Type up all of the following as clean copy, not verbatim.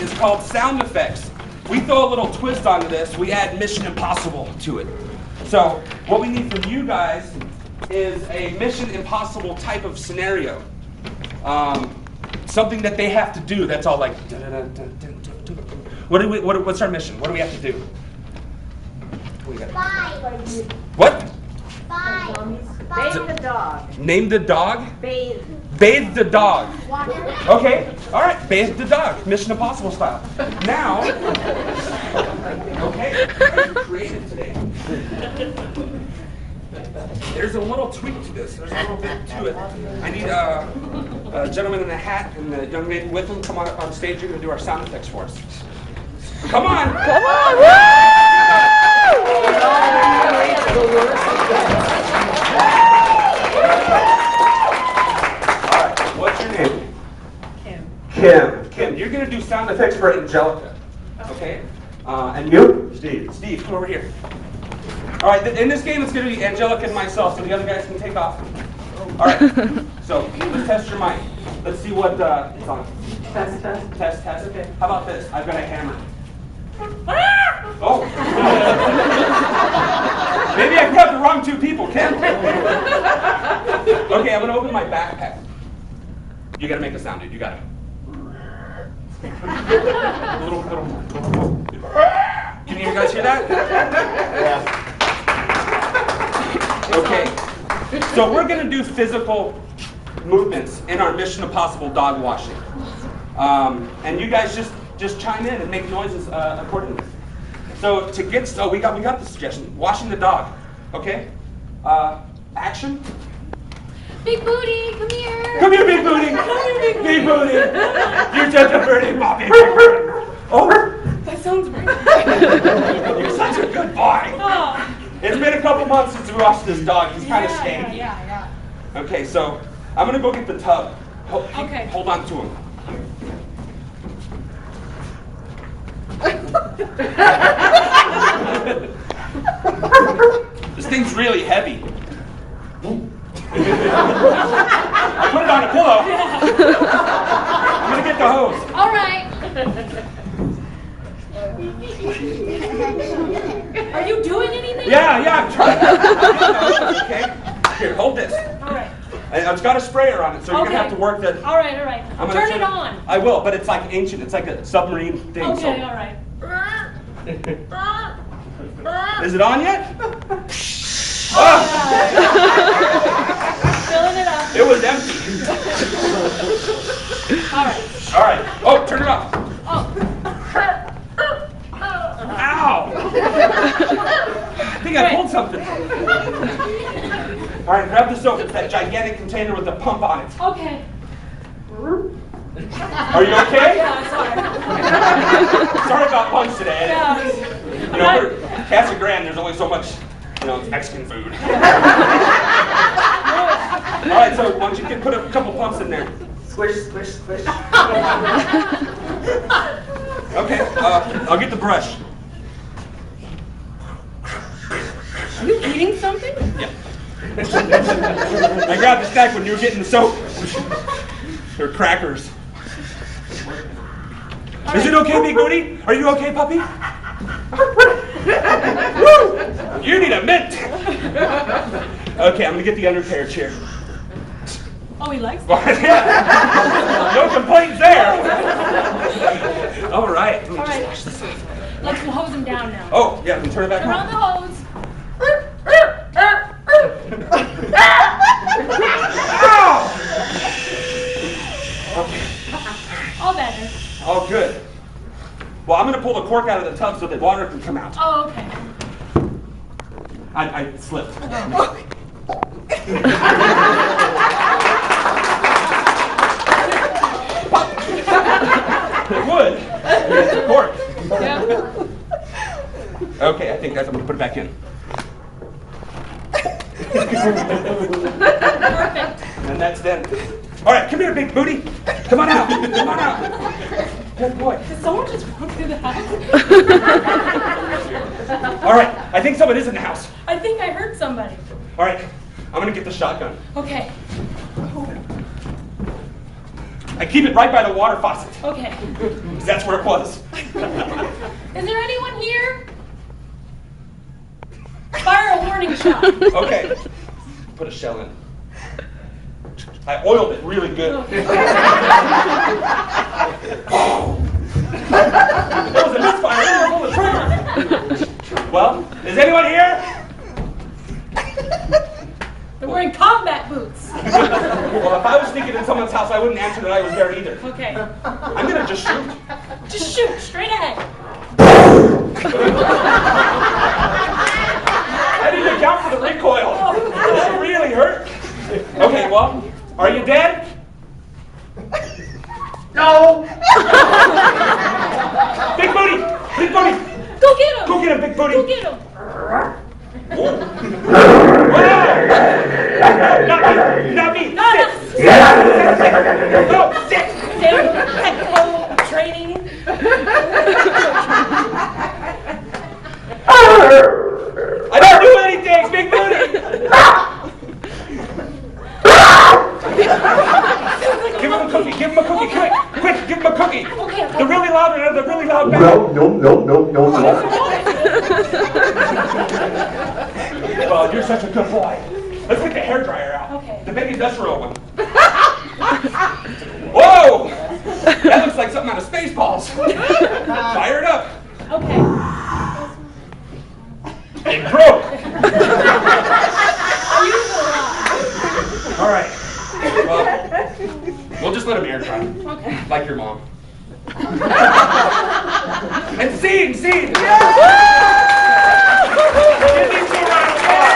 is called sound effects. We throw a little twist onto this. We add Mission Impossible to it. So what we need from you guys is a Mission Impossible type of scenario. Something that they have to do. That's all like. What's our mission? What do we have to do? What? Bathe the dog. Name the dog? Bathe. Bathe the dog. Okay, all right, bathe the dog. Mission Impossible style. Now, okay, very creative today. There's a little tweak to this. There's a little bit to it. I need a gentleman in a hat and the young lady with him come on stage. You're going to do our sound effects for us. Come on! Come on! Woo! All right, what's your name? Kim, you're going to do sound effects for Angelica. Okay? And you? Steve, come over here. All right, in this game it's going to be Angelica and myself, so the other guys can take off. All right, so let's test your mic. Let's see what it's on. Test. Okay. How about this? I've got a hammer. Oh. Maybe I got the wrong two people, Kim. Okay, I'm going to open my backpack. You got to make a sound, dude. You got it. A little. Can you guys hear that? Yeah. Okay, so we're going to do physical movements in our Mission Impossible dog washing. And you guys just chime in and make noises accordingly. So to get started, we got the suggestion. Washing the dog. Okay? Action. Big Booty, come here. Come here, Big Booty. Big Booty. You're such a pretty puppy, Big Booty. Oh. That sounds great. You're such a good boy. Oh. It's been a couple months since we washed this dog. He's kind of stanky. Yeah. Okay, so I'm going to go get the tub. Okay. Hold on to him. This thing's really heavy. I put it on a pillow. I'm going to get the hose. All right. Are you doing anything? Yeah, I'm trying. Okay. Here, hold this. All right. It's got a sprayer on it, so you're going to have to work the... All right. Turn it on. I will, but it's like ancient. It's like a submarine thing. Okay, all right. Is it on yet? Filling it up. It was empty. All right. Oh, turn it off. Oh. Ow! I think I pulled something. All right, grab the soap. It's that gigantic container with the pump on it. Okay. Are you okay? Yeah, sorry. Sorry about lunch today. Yeah. You know, for Casa Grande, there's only so much, Mexican food. All right, so why don't you put a couple pumps in there? Squish. Okay, I'll get the brush. Are you eating something? Yeah. I grabbed the snack when you were getting the soap. They're crackers. Is it okay, Big Booty? Are you okay, puppy? Woo! You need a mint. Okay, I'm gonna get the undercarriage here. Oh, he likes it. No complaints there. All right. Let me just wash this off. Let's hose him down now. Oh, yeah, we turn it back Turn on on. the hose. Ow! Okay. All better. Oh, good. Well, I'm going to pull the cork out of the tub so that water can come out. Oh, okay. I slipped. It would. It's the cork. Yeah. Okay, I think I'm going to put it back in. Perfect. And that's then. All right, come here, Big Booty. Come on out. Come on out. Good boy. Did someone just walk through the house? All right, I think someone is in the house. I think I heard somebody. All right, I'm going to get the shotgun. Okay. I keep it right by the water faucet. Okay. Because that's where it was. Is there anyone here? Fire a warning shot. Okay. Put a shell in. I oiled it really good. Okay. That was a misfire. I didn't pull the trigger. Well, is anyone here? They're wearing combat boots. Well, if I was sneaking in someone's house, I wouldn't answer that I was there either. Okay. I'm gonna just shoot. Just shoot straight ahead. I didn't account for the recoil. That really hurt. Okay, well, are you dead? No! Big booty! Big booty! Go get him. Go get him, big booty! Go get him. Whoa. Not me! Not me! No, Sit! No, sit! Technical training. I didn't do anything, big booty! Give him a cookie, give him a cookie, quick! Quick, give him a cookie! Okay. The really loud one, the really loud bag. No. Well, you're such a good boy. Let's get the hairdryer out. Okay. The big industrial one. Whoa! That looks like something out of Spaceballs. Fire it up. Okay. It broke. I use it a lot. All right. Well, we'll just let him air dry. Okay. Like your mom. And scene! Give these two a round of applause.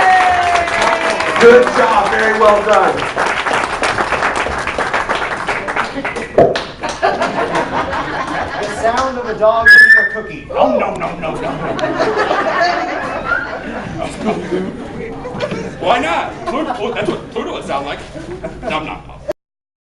Good job, very well done. The sound of a dog eating a cookie. Oh, no. Why not? Pluto, that's what Pluto would sound like. Nom nom.